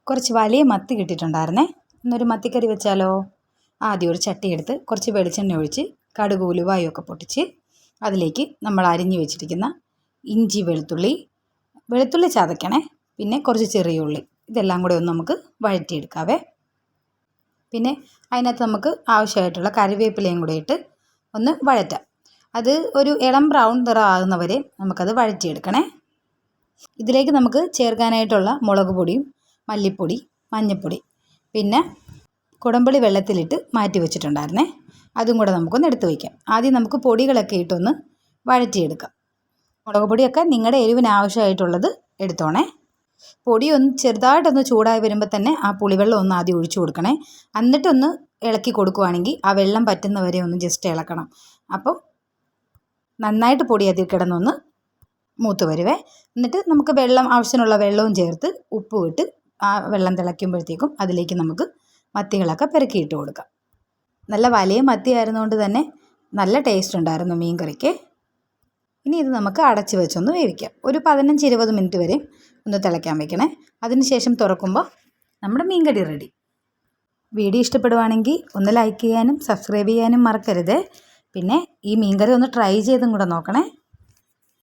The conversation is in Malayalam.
കുറച്ച് വലിയ മത്തി കിട്ടിയിട്ടുണ്ടായിരുന്നേ. ഇന്നൊരു മത്തിക്കറി വെച്ചാലോ? ആദ്യം ഒരു ചട്ടി എടുത്ത് കുറച്ച് വെളിച്ചെണ്ണ ഒഴിച്ച് കടുക് ഉലുവായൊക്കെ പൊട്ടിച്ച് അതിലേക്ക് നമ്മൾ അരിഞ്ഞു വെച്ചിരിക്കുന്ന ഇഞ്ചി വെളുത്തുള്ളി ചതയ്ക്കണേ. പിന്നെ കുറച്ച് ചെറിയ ഉള്ളി, ഇതെല്ലാം കൂടെ ഒന്ന് നമുക്ക് വഴറ്റിയെടുക്കാവേ. പിന്നെ അതിനകത്ത് നമുക്ക് ആവശ്യമായിട്ടുള്ള കറിവേപ്പിലയും കൂടെ ഇട്ട് ഒന്ന് വഴറ്റാം. അത് ഒരു ഇളം ബ്രൗൺ നിറം ആകുന്നവരെ നമുക്കത് വഴറ്റിയെടുക്കണേ. ഇതിലേക്ക് നമുക്ക് ചേർക്കാനായിട്ടുള്ള മുളക് പൊടിയും മല്ലിപ്പൊടി, മഞ്ഞൾപ്പൊടി, പിന്നെ കുടംപുളി വെള്ളത്തിലിട്ട് മാറ്റി വെച്ചിട്ടുണ്ടായിരുന്നേ, അതും കൂടെ നമുക്കൊന്ന് എടുത്ത് വയ്ക്കാം. ആദ്യം നമുക്ക് പൊടികളൊക്കെ ഇട്ടൊന്ന് വഴറ്റിയെടുക്കാം. മുളക് പൊടിയൊക്കെ നിങ്ങളുടെ എരിവിന് ആവശ്യമായിട്ടുള്ളത് എടുത്തോണേ. പൊടി ഒന്ന് ചെറുതായിട്ടൊന്ന് ചൂടായി വരുമ്പോൾ തന്നെ ആ പുളിവെള്ളം ഒന്ന് ആദ്യം ഒഴിച്ചു കൊടുക്കണേ. എന്നിട്ടൊന്ന് ഇളക്കി കൊടുക്കുവാണെങ്കിൽ ആ വെള്ളം പറ്റുന്നവരെ ഒന്ന് ജസ്റ്റ് ഇളക്കണം. അപ്പം നന്നായിട്ട് പൊടി അതിൽ കിടന്നൊന്ന് മൂത്ത് വരുവേ. എന്നിട്ട് നമുക്ക് ആവശ്യത്തിനുള്ള വെള്ളവും ചേർത്ത് ഉപ്പും ഇട്ട് ആ വെള്ളം തിളയ്ക്കുമ്പോഴത്തേക്കും അതിലേക്ക് നമുക്ക് മത്തികളൊക്കെ പെറുക്കിയിട്ട് കൊടുക്കാം. നല്ല വലിയ മത്തി ആയിരുന്നുകൊണ്ട് തന്നെ നല്ല ടേസ്റ്റ് ഉണ്ടായിരുന്നു മീൻ കറിക്ക്. ഇനി ഇത് നമുക്ക് അടച്ച് വെച്ചൊന്ന് വേവിക്കാം. ഒരു 15-20 മിനിറ്റ് വരെ ഒന്ന് തിളയ്ക്കാൻ വെക്കണേ. അതിനുശേഷം തുറക്കുമ്പോൾ നമ്മുടെ മീൻ കറി റെഡി. വീഡിയോ ഇഷ്ടപ്പെടുവാണെങ്കിൽ ഒന്ന് ലൈക്ക് ചെയ്യാനും സബ്സ്ക്രൈബ് ചെയ്യാനും മറക്കരുത്. പിന്നെ ഈ മീൻ കറി ഒന്ന് ട്രൈ ചെയ്തും കൂടെ നോക്കണേ.